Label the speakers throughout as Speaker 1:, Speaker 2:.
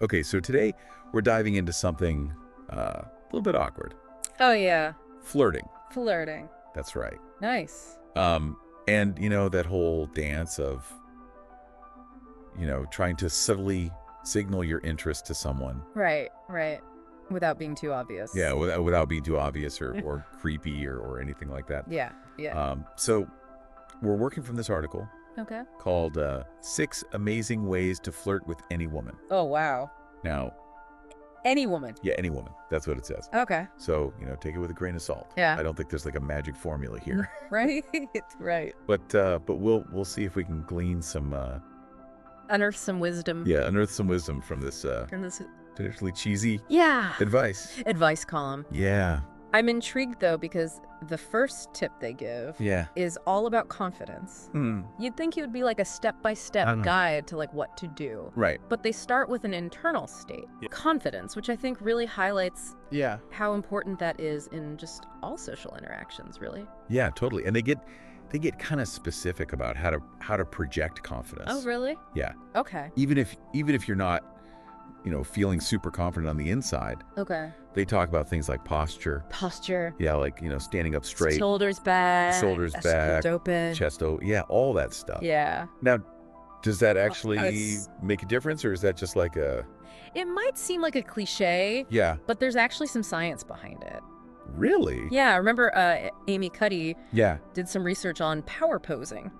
Speaker 1: Okay, so today we're diving into something a little bit awkward.
Speaker 2: Oh, yeah.
Speaker 1: Flirting.
Speaker 2: Flirting.
Speaker 1: That's right.
Speaker 2: Nice.
Speaker 1: And, you know, that whole dance of, trying to subtly signal your interest to someone.
Speaker 2: Right. Without being too obvious.
Speaker 1: Yeah, without being too obvious or creepy or anything like that.
Speaker 2: Yeah.
Speaker 1: So we're working from this article
Speaker 2: Okay.
Speaker 1: called 6 Amazing Ways to Flirt with Any Woman.
Speaker 2: Oh, wow.
Speaker 1: Now,
Speaker 2: Any woman.
Speaker 1: yeah, any woman. That's what it says.
Speaker 2: Okay.
Speaker 1: So, take it with a grain of salt.
Speaker 2: Yeah.
Speaker 1: I don't think there's like a magic formula here.
Speaker 2: Right? Right.
Speaker 1: But we'll see if we can glean some
Speaker 2: Unearth some wisdom.
Speaker 1: unearth some wisdom from this
Speaker 2: From this.
Speaker 1: potentially cheesy
Speaker 2: Yeah.
Speaker 1: advice.
Speaker 2: Advice column.
Speaker 1: Yeah.
Speaker 2: I'm intrigued, though, because the first tip they give
Speaker 1: Yeah.
Speaker 2: is all about confidence. You'd think it would be like a step-by-step guide to like what to do.
Speaker 1: Right.
Speaker 2: But they start with an internal state, confidence, which I think really highlights how important that is in just all social interactions, really.
Speaker 1: Yeah, totally. And they get kind of specific about how to project confidence.
Speaker 2: Oh, really?
Speaker 1: Yeah.
Speaker 2: Okay.
Speaker 1: Even if you're not, feeling super confident on the inside,
Speaker 2: Okay.
Speaker 1: they talk about things like posture.
Speaker 2: Posture.
Speaker 1: Yeah, like, standing up straight.
Speaker 2: Shoulders back.
Speaker 1: Shoulders back.
Speaker 2: Chest open.
Speaker 1: Chest open. Yeah, all that stuff.
Speaker 2: Yeah.
Speaker 1: Now, does that actually
Speaker 2: it's-
Speaker 1: make a difference, or is that just like a...
Speaker 2: It might seem like a cliche,
Speaker 1: Yeah.
Speaker 2: but there's actually some science behind it.
Speaker 1: Really?
Speaker 2: Yeah, I remember Amy Cuddy
Speaker 1: Yeah.
Speaker 2: did some research on power posing.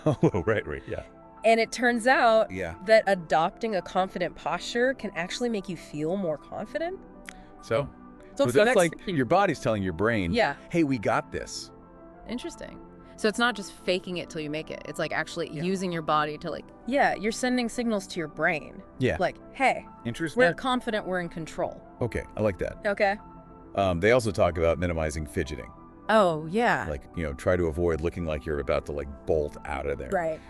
Speaker 1: Oh, right, yeah.
Speaker 2: And it turns out
Speaker 1: Yeah.
Speaker 2: that adopting a confident posture can actually make you feel more confident.
Speaker 1: So
Speaker 2: So it's
Speaker 1: that's
Speaker 2: next-
Speaker 1: like your body's telling your brain,
Speaker 2: Yeah.
Speaker 1: hey, we got this.
Speaker 2: Interesting. So it's not just faking it till you make it. It's like actually using your body to you're sending signals to your brain.
Speaker 1: Yeah.
Speaker 2: Like, hey,
Speaker 1: Interesting.
Speaker 2: we're confident, we're in control.
Speaker 1: Okay, I like that.
Speaker 2: Okay.
Speaker 1: They also talk about minimizing fidgeting.
Speaker 2: Oh, yeah.
Speaker 1: Like, try to avoid looking like you're about to bolt out of there.
Speaker 2: Right.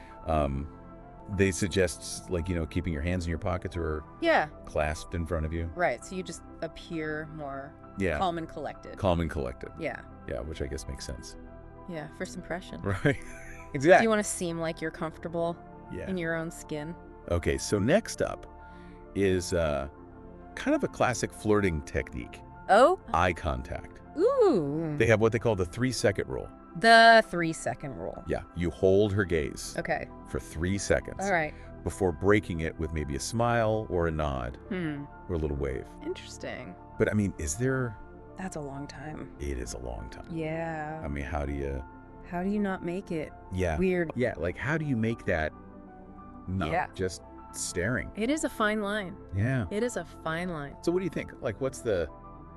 Speaker 1: They suggest keeping your hands in your pockets or
Speaker 2: Yeah.
Speaker 1: clasped in front of you.
Speaker 2: Right. So you just appear more
Speaker 1: Yeah.
Speaker 2: calm and collected.
Speaker 1: Calm and collected.
Speaker 2: Yeah.
Speaker 1: Yeah, which I guess makes sense.
Speaker 2: Yeah. First impression.
Speaker 1: Right.
Speaker 2: Do
Speaker 1: Exactly.
Speaker 2: you want to seem like you're comfortable
Speaker 1: Yeah.
Speaker 2: in your own skin?
Speaker 1: Okay, so next up is kind of a classic flirting technique,
Speaker 2: Oh?
Speaker 1: eye contact.
Speaker 2: Ooh.
Speaker 1: They have what they call the 3-second rule.
Speaker 2: The 3-second rule.
Speaker 1: Yeah, you hold her gaze
Speaker 2: Okay.
Speaker 1: for 3 seconds
Speaker 2: All right.
Speaker 1: before breaking it with maybe a smile or a nod or a little wave.
Speaker 2: Interesting.
Speaker 1: But I mean,
Speaker 2: That's a long time.
Speaker 1: it is a long time.
Speaker 2: Yeah.
Speaker 1: I mean, how do you
Speaker 2: not make it
Speaker 1: yeah.
Speaker 2: weird?
Speaker 1: Yeah, like how do you make that not
Speaker 2: Yeah.
Speaker 1: just staring?
Speaker 2: It is a fine line.
Speaker 1: Yeah.
Speaker 2: It is a fine line.
Speaker 1: So what do you think? Like what's the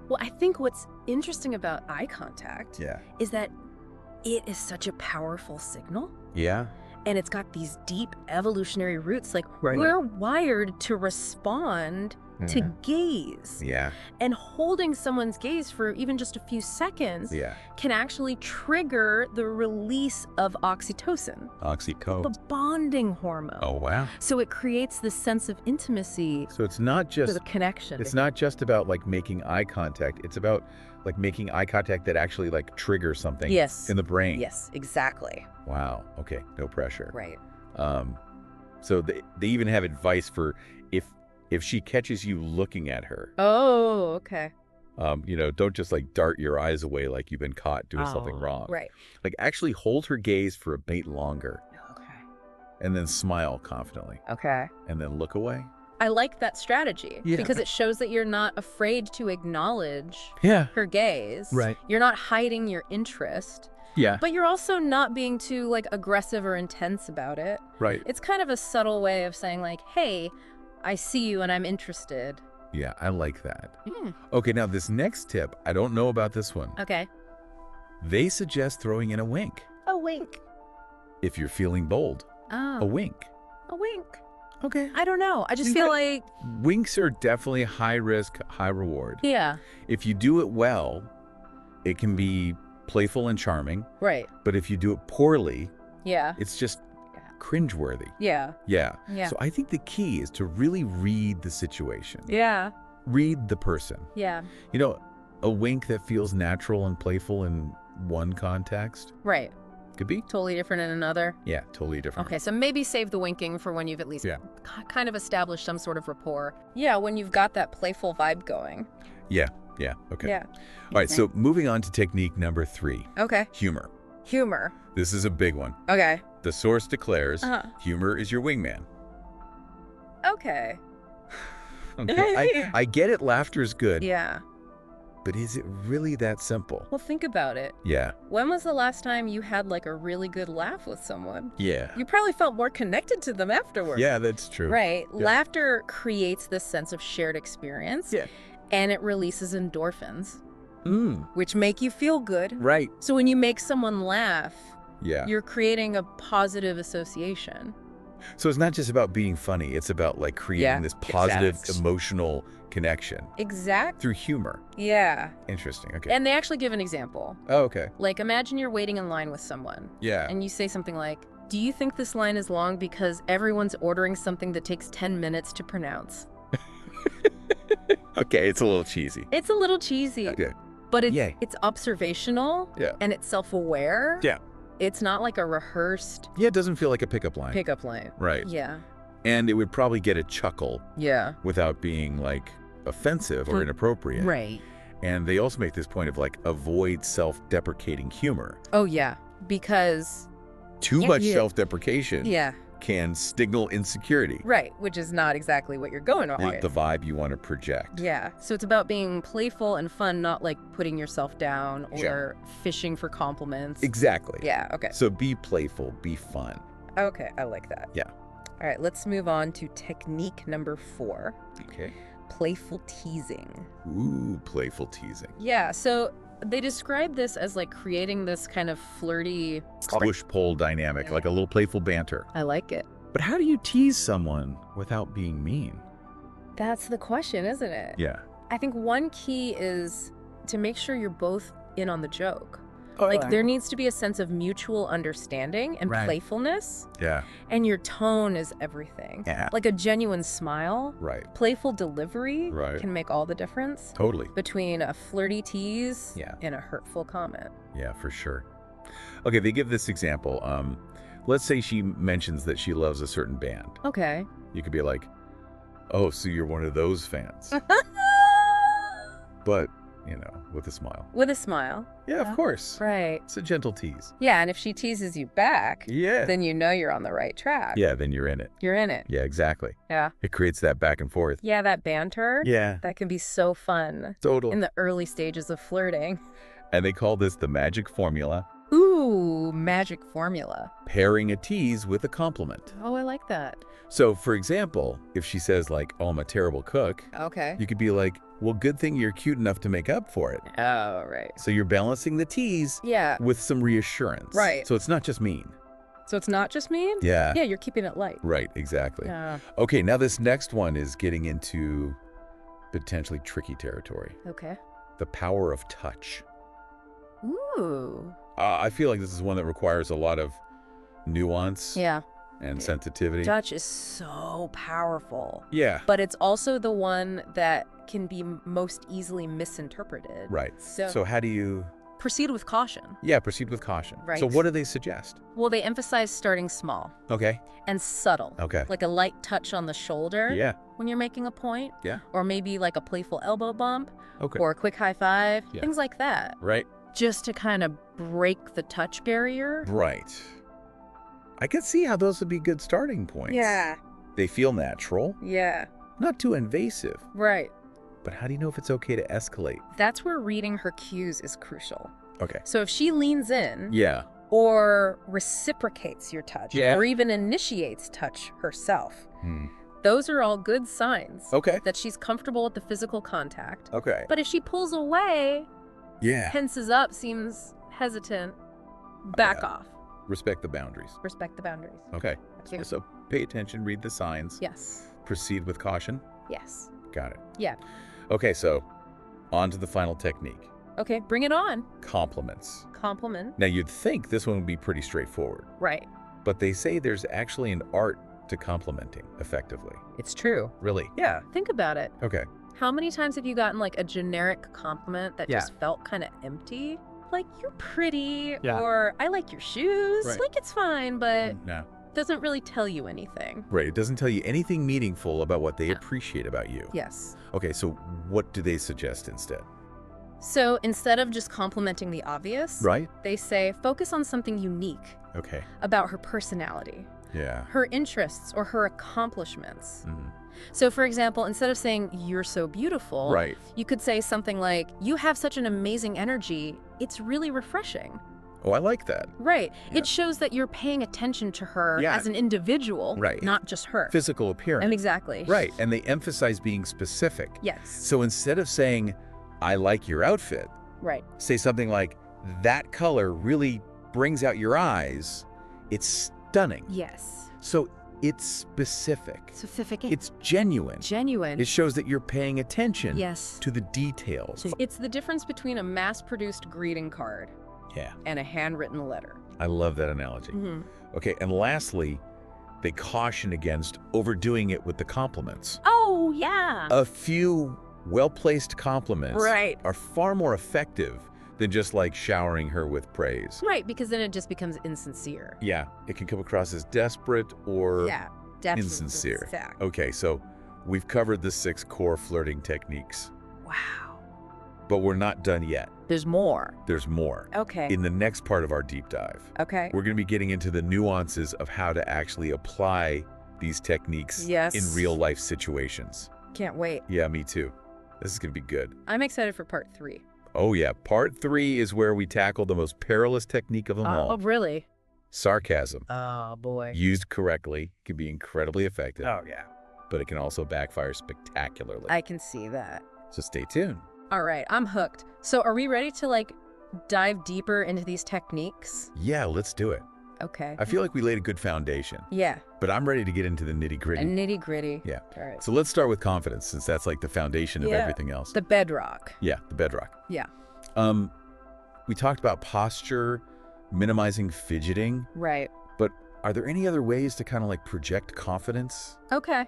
Speaker 2: Well, I think what's interesting about eye contact
Speaker 1: Yeah.
Speaker 2: is that it is such a powerful signal.
Speaker 1: Yeah.
Speaker 2: And it's got these deep evolutionary roots. Like,
Speaker 1: Right.
Speaker 2: we're wired to respond to gaze.
Speaker 1: Yeah.
Speaker 2: And holding someone's gaze for even just a few seconds
Speaker 1: Yeah.
Speaker 2: can actually trigger the release of oxytocin, the
Speaker 1: Oxycodone.
Speaker 2: bonding hormone.
Speaker 1: Oh wow.
Speaker 2: So it creates this sense of intimacy,
Speaker 1: So it's not just
Speaker 2: the connection.
Speaker 1: It's not just about making eye contact. It's about making eye contact that actually triggers something
Speaker 2: Yes.
Speaker 1: in the brain.
Speaker 2: Yes, exactly.
Speaker 1: Wow. Okay. No pressure.
Speaker 2: Right.
Speaker 1: So they even have advice for if she catches you looking at her.
Speaker 2: Oh, okay.
Speaker 1: Don't just dart your eyes away like you've been caught doing something wrong.
Speaker 2: Right.
Speaker 1: Actually hold her gaze for a bit longer
Speaker 2: Okay.
Speaker 1: and then smile confidently
Speaker 2: Okay.
Speaker 1: and then look away.
Speaker 2: I like that strategy
Speaker 1: Yeah.
Speaker 2: because it shows that you're not afraid to acknowledge
Speaker 1: Yeah.
Speaker 2: her gaze.
Speaker 1: Right.
Speaker 2: You're not hiding your interest,
Speaker 1: Yeah.
Speaker 2: but you're also not being too aggressive or intense about it.
Speaker 1: Right.
Speaker 2: It's kind of a subtle way of saying hey, I see you and I'm interested.
Speaker 1: Yeah. I like that. Okay. Now this next tip, I don't know about this one.
Speaker 2: Okay.
Speaker 1: They suggest throwing in a wink.
Speaker 2: A wink.
Speaker 1: If you're feeling bold,
Speaker 2: Oh.
Speaker 1: a wink.
Speaker 2: A wink.
Speaker 1: Okay.
Speaker 2: I don't know. I just feel like,
Speaker 1: Winks are definitely high risk, high reward.
Speaker 2: yeah.
Speaker 1: If you do it well, it can be playful and charming.
Speaker 2: Right.
Speaker 1: But if you do it poorly,
Speaker 2: Yeah.
Speaker 1: it's just cringeworthy.
Speaker 2: Yeah.
Speaker 1: Yeah.
Speaker 2: Yeah.
Speaker 1: So I think the key is to really read the situation.
Speaker 2: Yeah.
Speaker 1: Read the person.
Speaker 2: Yeah.
Speaker 1: A wink that feels natural and playful in one context
Speaker 2: Right.
Speaker 1: Could be.
Speaker 2: Totally different in another?
Speaker 1: Yeah, totally different.
Speaker 2: Okay, so maybe save the winking for when you've at least
Speaker 1: Yeah.
Speaker 2: kind of established some sort of rapport. Yeah, when you've got that playful vibe going.
Speaker 1: Yeah, okay.
Speaker 2: Yeah.
Speaker 1: All right, so moving on to technique number 3.
Speaker 2: Okay.
Speaker 1: Humor.
Speaker 2: Humor.
Speaker 1: This is a big one.
Speaker 2: Okay.
Speaker 1: The source declares humor is your wingman.
Speaker 2: Okay.
Speaker 1: Okay. I get it, laughter is good.
Speaker 2: Yeah.
Speaker 1: But is it really that simple?
Speaker 2: Well, think about it.
Speaker 1: Yeah.
Speaker 2: When was the last time you had like a really good laugh with someone?
Speaker 1: Yeah.
Speaker 2: You probably felt more connected to them afterwards.
Speaker 1: Yeah, that's true.
Speaker 2: Right.
Speaker 1: Yeah.
Speaker 2: Laughter creates this sense of shared experience.
Speaker 1: Yeah.
Speaker 2: And it releases endorphins,
Speaker 1: Mm.
Speaker 2: which make you feel good.
Speaker 1: Right.
Speaker 2: So when you make someone laugh,
Speaker 1: Yeah.
Speaker 2: you're creating a positive association.
Speaker 1: So it's not just about being funny. It's about like creating this positive emotional connection.
Speaker 2: Exactly.
Speaker 1: Through humor.
Speaker 2: Yeah.
Speaker 1: Interesting. Okay.
Speaker 2: And they actually give an example.
Speaker 1: Oh, okay.
Speaker 2: Like, imagine you're waiting in line with someone.
Speaker 1: Yeah.
Speaker 2: And you say something like, do you think this line is long because everyone's ordering something that takes 10 minutes to pronounce?
Speaker 1: Okay, it's a little cheesy.
Speaker 2: It's a little cheesy.
Speaker 1: Okay.
Speaker 2: But it's observational.
Speaker 1: Yeah.
Speaker 2: And it's self-aware.
Speaker 1: Yeah.
Speaker 2: It's not like a rehearsed
Speaker 1: Yeah, it doesn't feel like a pickup line.
Speaker 2: pickup line.
Speaker 1: Right.
Speaker 2: Yeah.
Speaker 1: And it would probably get a chuckle
Speaker 2: Yeah.
Speaker 1: without being like offensive or inappropriate.
Speaker 2: Right.
Speaker 1: And they also make this point of like avoid self-deprecating humor.
Speaker 2: Oh, yeah. Because
Speaker 1: Too much self-deprecation
Speaker 2: yeah.
Speaker 1: can signal insecurity.
Speaker 2: Right. Which is not exactly what you're going on.
Speaker 1: Not the vibe you want to project.
Speaker 2: Yeah. So it's about being playful and fun, not like putting yourself down or fishing for compliments.
Speaker 1: Exactly.
Speaker 2: Yeah. Okay.
Speaker 1: So be playful, be fun.
Speaker 2: Okay. I like that.
Speaker 1: Yeah.
Speaker 2: All right. Let's move on to technique number 4.
Speaker 1: Okay.
Speaker 2: Playful teasing.
Speaker 1: Ooh, playful teasing.
Speaker 2: Yeah. So they describe this as like creating this kind of flirty
Speaker 1: Push-pull dynamic, like a little playful banter.
Speaker 2: I like it.
Speaker 1: But how do you tease someone without being mean?
Speaker 2: That's the question, isn't it?
Speaker 1: Yeah.
Speaker 2: I think one key is to make sure you're both in on the joke. Like, there needs to be a sense of mutual understanding and playfulness.
Speaker 1: Yeah.
Speaker 2: And your tone is everything.
Speaker 1: Yeah.
Speaker 2: Like a genuine smile.
Speaker 1: Right.
Speaker 2: Playful delivery
Speaker 1: Right.
Speaker 2: can make all the difference.
Speaker 1: Totally.
Speaker 2: Between a flirty tease
Speaker 1: Yeah.
Speaker 2: and a hurtful comment.
Speaker 1: Yeah, for sure. Okay, they give this example. Let's say she mentions that she loves a certain band.
Speaker 2: Okay.
Speaker 1: You could be like, oh, so you're one of those fans. But, you know, with a smile.
Speaker 2: With a smile.
Speaker 1: Yeah, of course.
Speaker 2: Right.
Speaker 1: It's a gentle tease.
Speaker 2: Yeah, and if she teases you back,
Speaker 1: Yeah.
Speaker 2: then you know you're on the right track.
Speaker 1: Yeah, then you're in it.
Speaker 2: You're in it.
Speaker 1: Yeah, exactly.
Speaker 2: Yeah.
Speaker 1: It creates that back and forth.
Speaker 2: Yeah, that banter.
Speaker 1: Yeah.
Speaker 2: That can be so fun.
Speaker 1: Totally.
Speaker 2: In the early stages of flirting.
Speaker 1: And they call this the magic formula.
Speaker 2: Ooh, magic formula.
Speaker 1: Pairing a tease with a compliment.
Speaker 2: Oh, I like that.
Speaker 1: So, for example, if she says like, oh, I'm a terrible cook,
Speaker 2: Okay.
Speaker 1: you could be like, well, good thing you're cute enough to make up for it.
Speaker 2: Oh, right.
Speaker 1: So you're balancing the tease
Speaker 2: Yeah.
Speaker 1: with some reassurance.
Speaker 2: Right.
Speaker 1: So it's not just mean.
Speaker 2: So it's not just mean?
Speaker 1: Yeah.
Speaker 2: Yeah, you're keeping it light.
Speaker 1: Right, exactly.
Speaker 2: Yeah.
Speaker 1: Okay, now this next one is getting into potentially tricky territory.
Speaker 2: Okay.
Speaker 1: The power of touch.
Speaker 2: Ooh.
Speaker 1: I feel like this is one that requires a lot of nuance
Speaker 2: Yeah.
Speaker 1: and sensitivity.
Speaker 2: Touch is so powerful.
Speaker 1: Yeah.
Speaker 2: But it's also the one that can be most easily misinterpreted.
Speaker 1: Right.
Speaker 2: So,
Speaker 1: So how do you...
Speaker 2: proceed with caution.
Speaker 1: Yeah, proceed with caution.
Speaker 2: Right.
Speaker 1: So what do they suggest?
Speaker 2: Well, they emphasize starting small
Speaker 1: Okay.
Speaker 2: and subtle.
Speaker 1: Okay.
Speaker 2: Like a light touch on the shoulder
Speaker 1: Yeah.
Speaker 2: when you're making a point.
Speaker 1: Yeah.
Speaker 2: Or maybe like a playful elbow bump
Speaker 1: Okay.
Speaker 2: or a quick high five.
Speaker 1: Yeah.
Speaker 2: Things like that.
Speaker 1: Right.
Speaker 2: Just to kind of break the touch barrier.
Speaker 1: Right. I can see how those would be good starting points.
Speaker 2: Yeah.
Speaker 1: They feel natural,
Speaker 2: Yeah.
Speaker 1: not too invasive.
Speaker 2: Right.
Speaker 1: But how do you know if it's okay to escalate?
Speaker 2: That's where reading her cues is crucial.
Speaker 1: Okay.
Speaker 2: So if she leans in
Speaker 1: Yeah.
Speaker 2: or reciprocates your touch
Speaker 1: Yeah.
Speaker 2: or even initiates touch herself,
Speaker 1: Hmm.
Speaker 2: those are all good signs
Speaker 1: Okay.
Speaker 2: that she's comfortable with the physical contact.
Speaker 1: Okay.
Speaker 2: But if she pulls away,
Speaker 1: Yeah.
Speaker 2: tenses up, seems hesitant, back
Speaker 1: Yeah.
Speaker 2: off.
Speaker 1: Respect the boundaries.
Speaker 2: Respect the boundaries.
Speaker 1: Okay.
Speaker 2: Yeah.
Speaker 1: So pay attention, read the signs.
Speaker 2: Yes.
Speaker 1: Proceed with caution.
Speaker 2: Yes.
Speaker 1: Got it.
Speaker 2: Yeah.
Speaker 1: Okay, so on to the final technique.
Speaker 2: Okay, bring it on.
Speaker 1: Compliments.
Speaker 2: Compliment.
Speaker 1: Now you'd think this one would be pretty straightforward,
Speaker 2: Right.
Speaker 1: but they say there's actually an art to complimenting effectively.
Speaker 2: It's true.
Speaker 1: Really?
Speaker 2: Yeah. Think about it.
Speaker 1: Okay.
Speaker 2: How many times have you gotten like a generic compliment that
Speaker 1: Yeah.
Speaker 2: just felt kind of empty? like, you're pretty,
Speaker 3: Yeah.
Speaker 2: or I like your shoes.
Speaker 1: Right.
Speaker 2: Like, it's fine, but
Speaker 1: No.
Speaker 2: doesn't really tell you anything.
Speaker 1: Right. It doesn't tell you anything meaningful about what they
Speaker 2: No.
Speaker 1: appreciate about you.
Speaker 2: Yes.
Speaker 1: Okay, so what do they suggest instead?
Speaker 2: So instead of just complimenting the obvious,
Speaker 1: Right?
Speaker 2: they say focus on something unique
Speaker 1: Okay.
Speaker 2: about her personality,
Speaker 1: Yeah.
Speaker 2: her interests, or her accomplishments.
Speaker 1: Mhm.
Speaker 2: So, for example, instead of saying, you're so beautiful,
Speaker 1: Right.
Speaker 2: you could say something like, you have such an amazing energy, it's really refreshing.
Speaker 1: Oh, I like that.
Speaker 2: Right.
Speaker 1: Yeah.
Speaker 2: It shows that you're paying attention to her
Speaker 1: Yeah.
Speaker 2: as an individual,
Speaker 1: Right.
Speaker 2: not just her.
Speaker 1: Physical appearance.
Speaker 2: And exactly.
Speaker 1: Right. And they emphasize being specific.
Speaker 2: Yes.
Speaker 1: So instead of saying, I like your outfit,
Speaker 2: Right.
Speaker 1: say something like, that color really brings out your eyes. It's stunning.
Speaker 2: Yes.
Speaker 1: So it's specific.
Speaker 2: Specific.
Speaker 1: It's genuine.
Speaker 2: Genuine.
Speaker 1: It shows that you're paying attention
Speaker 2: Yes.
Speaker 1: to the details.
Speaker 2: It's the difference between a mass-produced greeting card
Speaker 1: Yeah.
Speaker 2: and a handwritten letter.
Speaker 1: I love that analogy.
Speaker 2: Mhm.
Speaker 1: Okay, and lastly, they caution against overdoing it with the compliments.
Speaker 2: Oh, yeah.
Speaker 1: A few well-placed compliments
Speaker 2: Right.
Speaker 1: are far more effective than just like showering her with praise.
Speaker 2: Right, because then it just becomes insincere.
Speaker 1: Yeah, it can come across as desperate or
Speaker 2: Yeah, definitely.
Speaker 1: insincere.
Speaker 2: Fact.
Speaker 1: Okay, so we've covered the 6 core flirting techniques,
Speaker 2: Wow.
Speaker 1: but we're not done yet.
Speaker 2: There's more.
Speaker 1: There's more.
Speaker 2: Okay.
Speaker 1: In the next part of our deep dive,
Speaker 2: Okay.
Speaker 1: we're going to be getting into the nuances of how to actually apply these techniques
Speaker 2: Yes.
Speaker 1: in real-life situations.
Speaker 2: Can't wait.
Speaker 1: Yeah, me too. This is going to be good.
Speaker 2: I'm excited for part 3.
Speaker 1: Oh yeah, part 3 is where we tackle the most perilous technique of them all.
Speaker 2: Oh, really?
Speaker 1: Sarcasm.
Speaker 2: Oh, boy.
Speaker 1: Used correctly can be incredibly effective,
Speaker 3: Oh, yeah.
Speaker 1: but it can also backfire spectacularly.
Speaker 2: I can see that.
Speaker 1: So stay tuned.
Speaker 2: All right, I'm hooked. So are we ready to, like, dive deeper into these techniques?
Speaker 1: Yeah, let's do it.
Speaker 2: Okay.
Speaker 1: I feel like we laid a good foundation,
Speaker 2: Yeah,
Speaker 1: but I'm ready to get into the nitty-gritty.
Speaker 2: and nitty-gritty.
Speaker 1: Yeah.
Speaker 2: All right.
Speaker 1: So let's start with confidence, since that's like the foundation of
Speaker 2: Yeah.
Speaker 1: everything else.
Speaker 2: The bedrock.
Speaker 1: Yeah, the bedrock.
Speaker 2: Yeah.
Speaker 1: We talked about posture, minimizing fidgeting,
Speaker 2: Right.
Speaker 1: but are there any other ways to kind of like project confidence,
Speaker 2: Okay.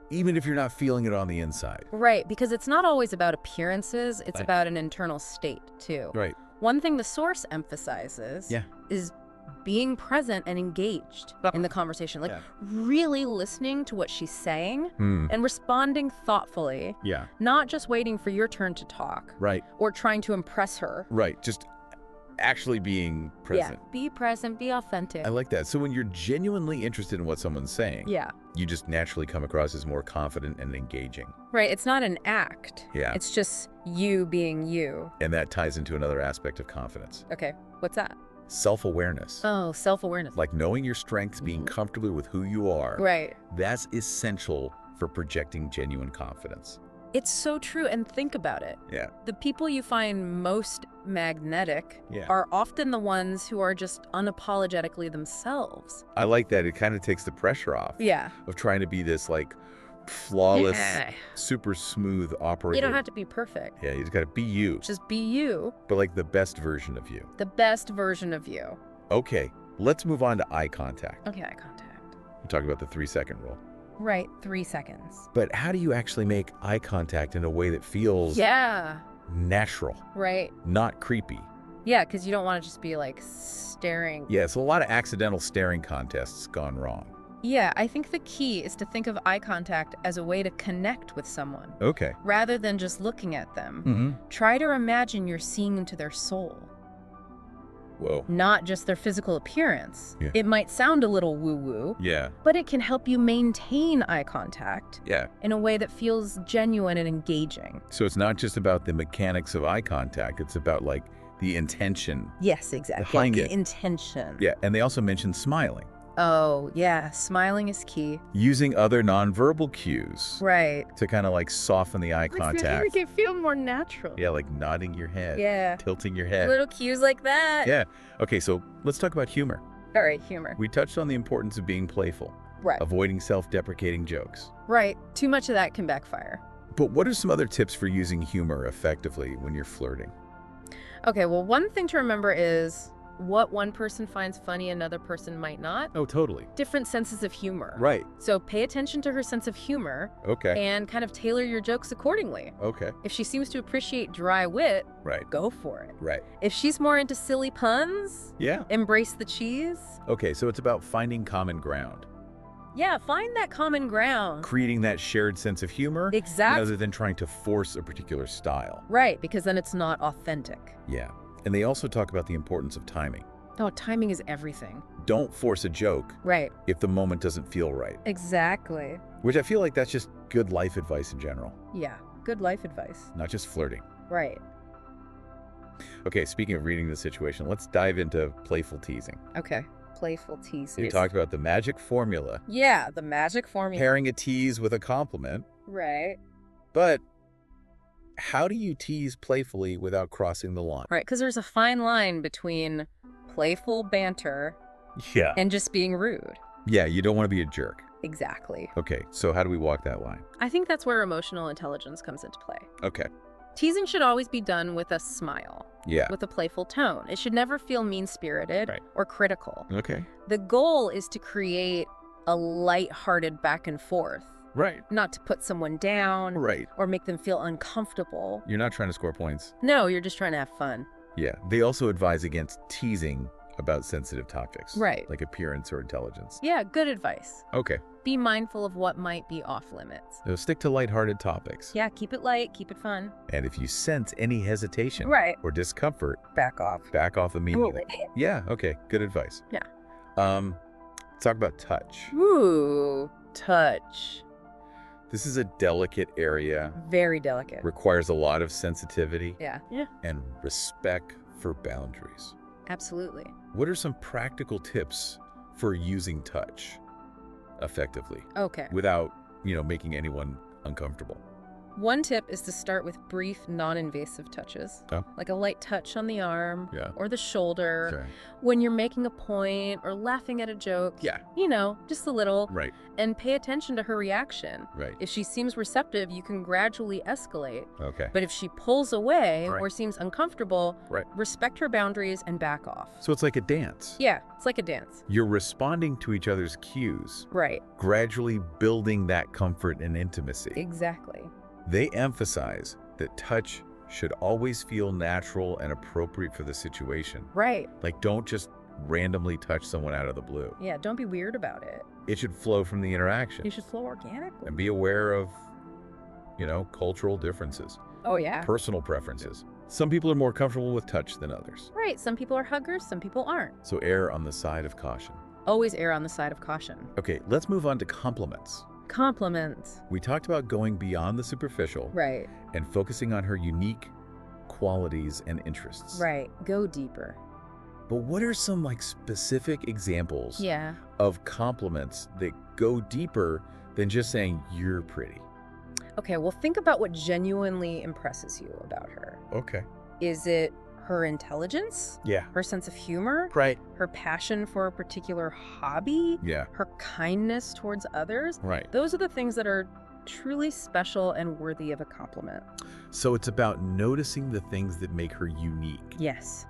Speaker 1: even if you're not feeling it on the inside?
Speaker 2: Right, because it's not always about appearances, it's
Speaker 1: Right.
Speaker 2: about an internal state, too.
Speaker 1: Right.
Speaker 2: One thing the source emphasizes
Speaker 1: Yeah.
Speaker 2: is being present and engaged in the conversation, like
Speaker 3: Yeah.
Speaker 2: really listening to what she's saying
Speaker 1: Hmm.
Speaker 2: and responding thoughtfully,
Speaker 1: Yeah.
Speaker 2: not just waiting for your turn to talk
Speaker 1: Right.
Speaker 2: or trying to impress her.
Speaker 1: Right. Just actually being present.
Speaker 2: Yeah, be present, be authentic.
Speaker 1: I like that. So when you're genuinely interested in what someone's saying,
Speaker 2: Yeah,
Speaker 1: you just naturally come across as more confident and engaging.
Speaker 2: right. It's not an act.
Speaker 1: Yeah.
Speaker 2: It's just you being you.
Speaker 1: And that ties into another aspect of confidence.
Speaker 2: Okay, what's that?
Speaker 1: Self-awareness.
Speaker 2: Oh, self-awareness.
Speaker 1: Like knowing your strengths, being comfortable with who you are.
Speaker 2: Right.
Speaker 1: That's essential for projecting genuine confidence.
Speaker 2: It's so true, and think about it.
Speaker 1: Yeah.
Speaker 2: The people you find most magnetic
Speaker 1: Yeah.
Speaker 2: are often the ones who are just unapologetically themselves.
Speaker 1: I like that. It kind of takes the pressure off
Speaker 2: Yeah.
Speaker 1: of trying to be this like flawless,
Speaker 2: Yeah.
Speaker 1: super smooth operator.
Speaker 2: You don't have to be perfect.
Speaker 1: Yeah, you just got to be you,
Speaker 2: Just be you,
Speaker 1: but like the best version of you.
Speaker 2: the best version of you.
Speaker 1: Okay, let's move on to eye contact.
Speaker 2: Okay, eye contact.
Speaker 1: We talked about the 3-second rule.
Speaker 2: Right, 3 seconds.
Speaker 1: But how do you actually make eye contact in a way that feels
Speaker 2: Yeah,
Speaker 1: natural,
Speaker 2: right.
Speaker 1: not creepy?
Speaker 2: Yeah, because you don't want to just be like staring.
Speaker 1: Yeah, so a lot of accidental staring contests gone wrong.
Speaker 2: Yeah, I think the key is to think of eye contact as a way to connect with someone,
Speaker 1: Okay.
Speaker 2: rather than just looking at them.
Speaker 1: Mm-hmm.
Speaker 2: Try to imagine you're seeing into their soul,
Speaker 1: Whoa.
Speaker 2: not just their physical appearance.
Speaker 1: Yeah.
Speaker 2: It might sound a little woo-woo,
Speaker 1: Yeah.
Speaker 2: but it can help you maintain eye contact
Speaker 1: Yeah.
Speaker 2: in a way that feels genuine and engaging.
Speaker 1: So it's not just about the mechanics of eye contact, it's about like the intention.
Speaker 2: Yes, exactly.
Speaker 1: Behind
Speaker 2: the
Speaker 1: it.
Speaker 2: intention.
Speaker 1: Yeah, and they also mentioned smiling.
Speaker 2: Oh, yeah. Smiling is key.
Speaker 1: Using other nonverbal cues
Speaker 2: Right.
Speaker 1: to kind of like soften the eye contact.
Speaker 2: Make it feel more natural.
Speaker 1: Yeah, like nodding your head,
Speaker 2: Yeah.
Speaker 1: tilting your head.
Speaker 2: Little cues like that.
Speaker 1: Yeah. Okay, so let's talk about humor.
Speaker 2: All right, humor.
Speaker 1: We touched on the importance of being playful,
Speaker 2: Right.
Speaker 1: avoiding self-deprecating jokes.
Speaker 2: Right. Too much of that can backfire.
Speaker 1: But what are some other tips for using humor effectively when you're flirting?
Speaker 2: Okay, well, one thing to remember is what one person finds funny, another person might not.
Speaker 1: Oh, totally.
Speaker 2: Different senses of humor.
Speaker 1: Right.
Speaker 2: So pay attention to her sense of humor.
Speaker 1: Okay.
Speaker 2: And kind of tailor your jokes accordingly.
Speaker 1: Okay.
Speaker 2: If she seems to appreciate dry wit,
Speaker 1: right,
Speaker 2: go for it.
Speaker 1: Right.
Speaker 2: If she's more into silly puns,
Speaker 1: yeah,
Speaker 2: embrace the cheese.
Speaker 1: Okay, so it's about finding common ground.
Speaker 2: Yeah, find that common ground.
Speaker 1: Creating that shared sense of humor.
Speaker 2: Exactly.
Speaker 1: Rather than trying to force a particular style.
Speaker 2: Right, because then it's not authentic.
Speaker 1: Yeah. And they also talk about the importance of timing.
Speaker 2: Oh, timing is everything.
Speaker 1: Don't force a joke.
Speaker 2: Right.
Speaker 1: If the moment doesn't feel right.
Speaker 2: Exactly.
Speaker 1: Which I feel like that's just good life advice in general.
Speaker 2: Yeah, good life advice.
Speaker 1: Not just flirting.
Speaker 2: Right.
Speaker 1: Okay, speaking of reading the situation, let's dive into playful teasing.
Speaker 2: Okay. Playful teasing.
Speaker 1: You talked about the magic formula.
Speaker 2: Yeah, the magic formula.
Speaker 1: Pairing a tease with a compliment.
Speaker 2: Right.
Speaker 1: But how do you tease playfully without crossing the line?
Speaker 2: Right, because there's a fine line between playful banter and just being rude.
Speaker 1: Yeah, you don't want to be a jerk.
Speaker 2: Exactly.
Speaker 1: Okay, so how do we walk that line?
Speaker 2: I think that's where emotional intelligence comes into play.
Speaker 1: Okay.
Speaker 2: Teasing should always be done with a smile.
Speaker 1: Yeah.
Speaker 2: With a playful tone. It should never feel mean-spirited or critical.
Speaker 1: Okay.
Speaker 2: The goal is to create a light-hearted back and forth.
Speaker 1: Right.
Speaker 2: Not to put someone down.
Speaker 1: Right.
Speaker 2: Or make them feel uncomfortable.
Speaker 1: You're not trying to score points.
Speaker 2: No, you're just trying to have fun.
Speaker 1: Yeah. They also advise against teasing about sensitive topics.
Speaker 2: Right.
Speaker 1: Like appearance or intelligence.
Speaker 2: Yeah, good advice.
Speaker 1: Okay.
Speaker 2: Be mindful of what might be off limits.
Speaker 1: So stick to lighthearted topics.
Speaker 2: Yeah, keep it light, keep it fun.
Speaker 1: And if you sense any hesitation or discomfort,
Speaker 2: back off.
Speaker 1: Back off immediately. Yeah, okay. Good advice.
Speaker 2: Yeah.
Speaker 1: Let's talk about touch.
Speaker 2: Ooh, touch.
Speaker 1: This is a delicate area.
Speaker 2: Very delicate.
Speaker 1: Requires a lot of sensitivity.
Speaker 2: Yeah.
Speaker 1: And respect for boundaries.
Speaker 2: Absolutely.
Speaker 1: What are some practical tips for using touch effectively?
Speaker 2: Okay.
Speaker 1: Without, making anyone uncomfortable.
Speaker 2: One tip is to start with brief, non-invasive touches.
Speaker 1: Oh.
Speaker 2: Like a light touch on the arm or the shoulder.
Speaker 1: Sure.
Speaker 2: When you're making a point or laughing at a joke.
Speaker 1: Yeah.
Speaker 2: Just a little.
Speaker 1: Right.
Speaker 2: And pay attention to her reaction.
Speaker 1: Right.
Speaker 2: If she seems receptive, you can gradually escalate.
Speaker 1: Okay.
Speaker 2: But if she pulls away or seems uncomfortable, respect her boundaries and back off.
Speaker 1: So it's like a dance.
Speaker 2: Yeah, it's like a dance.
Speaker 1: You're responding to each other's cues.
Speaker 2: Right.
Speaker 1: Gradually building that comfort and intimacy.
Speaker 2: Exactly.
Speaker 1: They emphasize that touch should always feel natural and appropriate for the situation.
Speaker 2: Right.
Speaker 1: Like, don't just randomly touch someone out of the blue.
Speaker 2: Yeah, don't be weird about it.
Speaker 1: It should flow from the interaction.
Speaker 2: You should flow organically.
Speaker 1: And be aware of, cultural differences.
Speaker 2: Oh, yeah.
Speaker 1: Personal preferences. Some people are more comfortable with touch than others.
Speaker 2: Right. Some people are huggers, some people aren't.
Speaker 1: So err on the side of caution.
Speaker 2: Always err on the side of caution.
Speaker 1: Okay, let's move on to compliments.
Speaker 2: Compliments.
Speaker 1: We talked about going beyond the superficial.
Speaker 2: Right.
Speaker 1: And focusing on her unique qualities and interests.
Speaker 2: Right. Go deeper.
Speaker 1: But what are some specific examples of compliments that go deeper than just saying you're pretty?
Speaker 2: Okay, well, think about what genuinely impresses you about her.
Speaker 1: Okay.
Speaker 2: Is it her intelligence?
Speaker 1: Yeah.
Speaker 2: Her sense of humor?
Speaker 1: Right.
Speaker 2: Her passion for a particular hobby?
Speaker 1: Yeah.
Speaker 2: Her kindness towards others?
Speaker 1: Right.
Speaker 2: Those are the things that are truly special and worthy of a compliment.
Speaker 1: So it's about noticing the things that make her unique.
Speaker 2: Yes.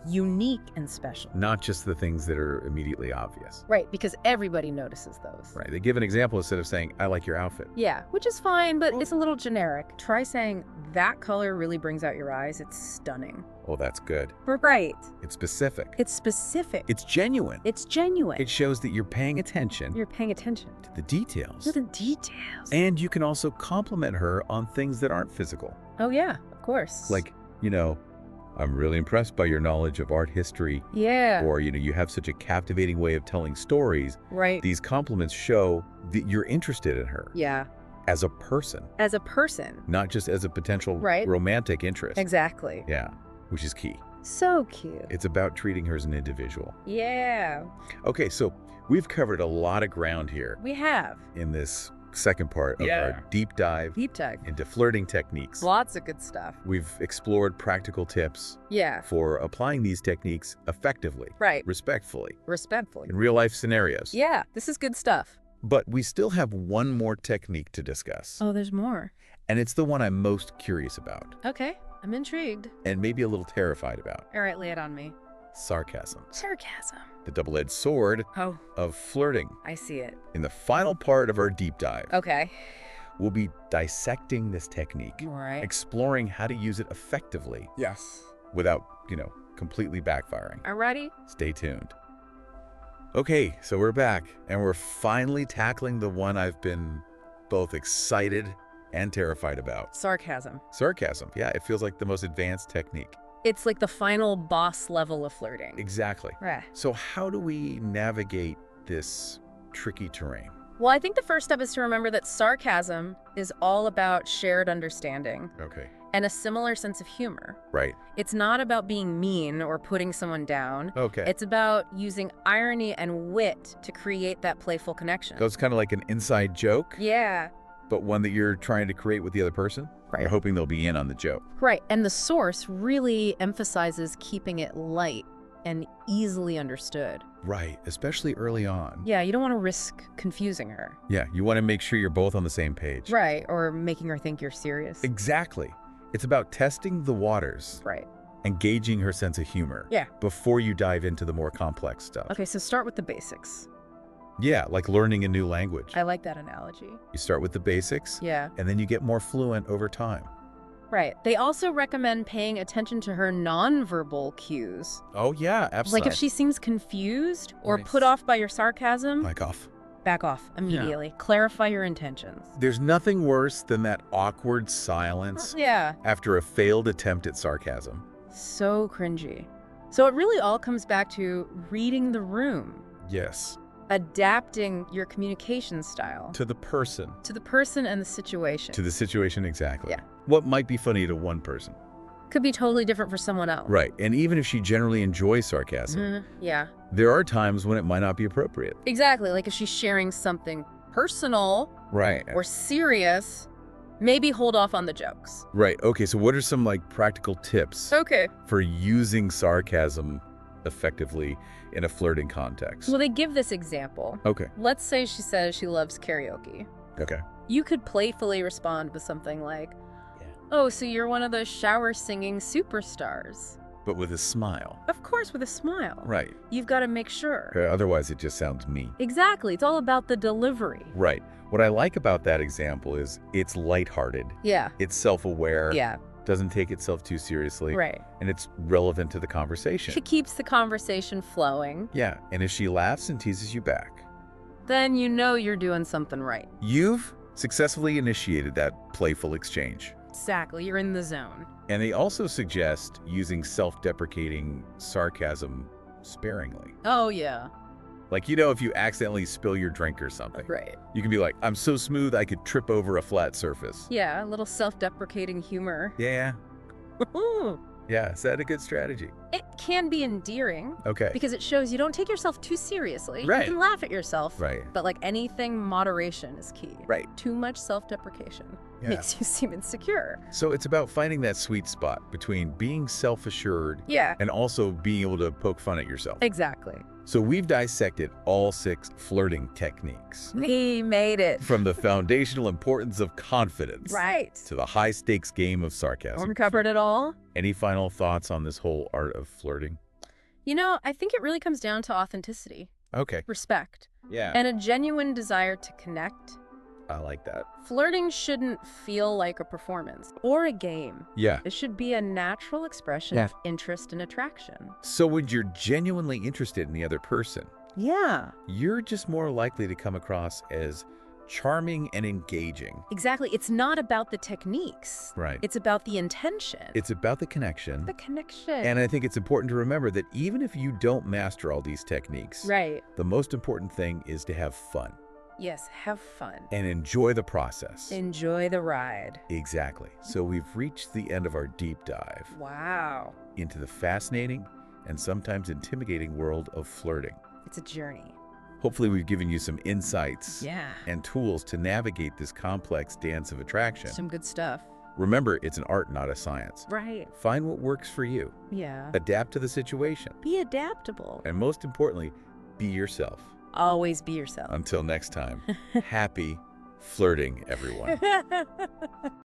Speaker 2: Unique and special.
Speaker 1: Not just the things that are immediately obvious.
Speaker 2: Right, because everybody notices those.
Speaker 1: Right. They give an example instead of saying, I like your outfit.
Speaker 2: Yeah, which is fine, but it's a little generic. Try saying, that color really brings out your eyes. It's stunning.
Speaker 1: Oh, that's good.
Speaker 2: Right.
Speaker 1: It's specific.
Speaker 2: It's specific.
Speaker 1: It's genuine.
Speaker 2: It's genuine.
Speaker 1: It shows that you're paying attention.
Speaker 2: You're paying attention.
Speaker 1: To the details.
Speaker 2: To the details.
Speaker 1: And you can also compliment her on things that aren't physical.
Speaker 2: Oh, yeah, of course.
Speaker 1: Like, I'm really impressed by your knowledge of art history.
Speaker 2: Yeah.
Speaker 1: Or, you have such a captivating way of telling stories.
Speaker 2: Right.
Speaker 1: These compliments show that you're interested in her.
Speaker 2: Yeah.
Speaker 1: As a person.
Speaker 2: As a person.
Speaker 1: Not just as a potential romantic interest.
Speaker 2: Exactly.
Speaker 1: Yeah, which is key.
Speaker 2: So cute.
Speaker 1: It's about treating her as an individual.
Speaker 2: Yeah.
Speaker 1: Okay, so we've covered a lot of ground here.
Speaker 2: We have.
Speaker 1: In this second part of our deep dive into flirting techniques.
Speaker 2: Lots of good stuff.
Speaker 1: We've explored practical tips for applying these techniques effectively, respectfully, in real life scenarios.
Speaker 2: Yeah, this is good stuff.
Speaker 1: But we still have one more technique to discuss.
Speaker 2: Oh, there's more.
Speaker 1: And it's the one I'm most curious about.
Speaker 2: Okay, I'm intrigued.
Speaker 1: And maybe a little terrified about.
Speaker 2: All right, lay it on me.
Speaker 1: sarcasm.
Speaker 2: Sarcasm.
Speaker 1: The double-edged sword of flirting.
Speaker 2: I see it.
Speaker 1: In the final part of our deep dive,
Speaker 2: okay,
Speaker 1: we'll be dissecting this technique, exploring how to use it effectively.
Speaker 3: Yes.
Speaker 1: Without, completely backfiring.
Speaker 2: Alrighty.
Speaker 1: Stay tuned. Okay, so we're back, and we're finally tackling the one I've been both excited and terrified about.
Speaker 2: Sarcasm.
Speaker 1: Sarcasm, yeah, it feels like the most advanced technique.
Speaker 2: It's like the final boss level of flirting.
Speaker 1: Exactly.
Speaker 2: Right.
Speaker 1: So how do we navigate this tricky terrain?
Speaker 2: Well, I think the first step is to remember that sarcasm is all about shared understanding.
Speaker 1: Okay.
Speaker 2: And a similar sense of humor.
Speaker 1: Right.
Speaker 2: It's not about being mean or putting someone down.
Speaker 1: Okay.
Speaker 2: It's about using irony and wit to create that playful connection.
Speaker 1: So it's kind of like an inside joke?
Speaker 2: Yeah.
Speaker 1: But one that you're trying to create with the other person?
Speaker 2: Right.
Speaker 1: You're hoping they'll be in on the joke.
Speaker 2: Right. And the source really emphasizes keeping it light and easily understood.
Speaker 1: Right. Especially early on.
Speaker 2: Yeah, you don't want to risk confusing her.
Speaker 1: Yeah, you want to make sure you're both on the same page.
Speaker 2: Right. Or making her think you're serious.
Speaker 1: Exactly. It's about testing the waters.
Speaker 2: Right.
Speaker 1: And gauging her sense of humor.
Speaker 2: Yeah.
Speaker 1: Before you dive into the more complex stuff.
Speaker 2: Okay, so start with the basics.
Speaker 1: Yeah, like learning a new language.
Speaker 2: I like that analogy.
Speaker 1: You start with the basics.
Speaker 2: Yeah.
Speaker 1: And then you get more fluent over time.
Speaker 2: Right. They also recommend paying attention to her nonverbal cues.
Speaker 1: Oh, yeah, absolutely.
Speaker 2: Like if she seems confused or put off by your sarcasm, back off immediately. Yeah. Clarify your intentions.
Speaker 1: There's nothing worse than that awkward silence after a failed attempt at sarcasm.
Speaker 2: So cringy. So it really all comes back to reading the room.
Speaker 1: Yes.
Speaker 2: Adapting your communication style.
Speaker 1: To the person.
Speaker 2: To the person and the situation.
Speaker 1: To the situation, exactly.
Speaker 2: Yeah.
Speaker 1: What might be funny to one person
Speaker 2: could be totally different for someone else.
Speaker 1: Right. And even if she generally enjoys sarcasm,
Speaker 2: yeah,
Speaker 1: there are times when it might not be appropriate.
Speaker 2: Exactly. Like if she's sharing something personal or serious, maybe hold off on the jokes.
Speaker 1: Right. Okay. So what are some practical tips for using sarcasm effectively in a flirting context?
Speaker 2: Well, they give this example.
Speaker 1: Okay.
Speaker 2: Let's say she says she loves karaoke.
Speaker 1: Okay.
Speaker 2: You could playfully respond with something like, oh, so you're one of those shower singing superstars.
Speaker 1: But with a smile.
Speaker 2: Of course, with a smile.
Speaker 1: Right.
Speaker 2: You've got to make sure.
Speaker 1: Otherwise, it just sounds mean.
Speaker 2: Exactly. It's all about the delivery.
Speaker 1: Right. What I like about that example is it's lighthearted.
Speaker 2: Yeah.
Speaker 1: It's self-aware.
Speaker 2: Yeah.
Speaker 1: Doesn't take itself too seriously.
Speaker 2: Right.
Speaker 1: And it's relevant to the conversation.
Speaker 2: She keeps the conversation flowing.
Speaker 1: Yeah. And if she laughs and teases you back,
Speaker 2: then you know you're doing something right.
Speaker 1: You've successfully initiated that playful exchange.
Speaker 2: Exactly. You're in the zone.
Speaker 1: And they also suggest using self-deprecating sarcasm sparingly.
Speaker 2: Oh, yeah.
Speaker 1: Like, if you accidentally spill your drink or something.
Speaker 2: Right.
Speaker 1: You can be like, I'm so smooth I could trip over a flat surface.
Speaker 2: Yeah, a little self-deprecating humor.
Speaker 1: Yeah. Yeah, is that a good strategy?
Speaker 2: It can be endearing.
Speaker 1: Okay.
Speaker 2: Because it shows you don't take yourself too seriously.
Speaker 1: Right.
Speaker 2: You can laugh at yourself.
Speaker 1: Right.
Speaker 2: But anything, moderation is key.
Speaker 1: Right.
Speaker 2: Too much self-deprecation makes you seem insecure.
Speaker 1: So it's about finding that sweet spot between being self-assured and also being able to poke fun at yourself.
Speaker 2: Exactly.
Speaker 1: So we've dissected all 6 flirting techniques.
Speaker 2: We made it.
Speaker 1: From the foundational importance of confidence.
Speaker 2: Right.
Speaker 1: To the high-stakes game of sarcasm.
Speaker 2: Uncovered it all.
Speaker 1: Any final thoughts on this whole art of flirting?
Speaker 2: I think it really comes down to authenticity.
Speaker 1: Okay.
Speaker 2: Respect.
Speaker 1: Yeah.
Speaker 2: And a genuine desire to connect.
Speaker 1: I like that.
Speaker 2: Flirting shouldn't feel like a performance or a game.
Speaker 1: Yeah.
Speaker 2: It should be a natural expression of interest and attraction.
Speaker 1: So when you're genuinely interested in the other person, you're just more likely to come across as charming and engaging.
Speaker 2: Exactly. It's not about the techniques.
Speaker 1: Right.
Speaker 2: It's about the intention.
Speaker 1: It's about the connection.
Speaker 2: The connection.
Speaker 1: And I think it's important to remember that even if you don't master all these techniques, the most important thing is to have fun.
Speaker 2: Yes, have fun.
Speaker 1: And enjoy the process.
Speaker 2: Enjoy the ride.
Speaker 1: Exactly. So we've reached the end of our deep dive.
Speaker 2: Wow.
Speaker 1: Into the fascinating and sometimes intimidating world of flirting.
Speaker 2: It's a journey.
Speaker 1: Hopefully we've given you some insights
Speaker 2: Yeah.
Speaker 1: and tools to navigate this complex dance of attraction.
Speaker 2: Some good stuff.
Speaker 1: Remember, it's an art, not a science.
Speaker 2: Right.
Speaker 1: Find what works for you.
Speaker 2: Yeah.
Speaker 1: Adapt to the situation.
Speaker 2: Be adaptable.
Speaker 1: And most importantly, be yourself.
Speaker 2: Always be yourself.
Speaker 1: Until next time, happy flirting, everyone.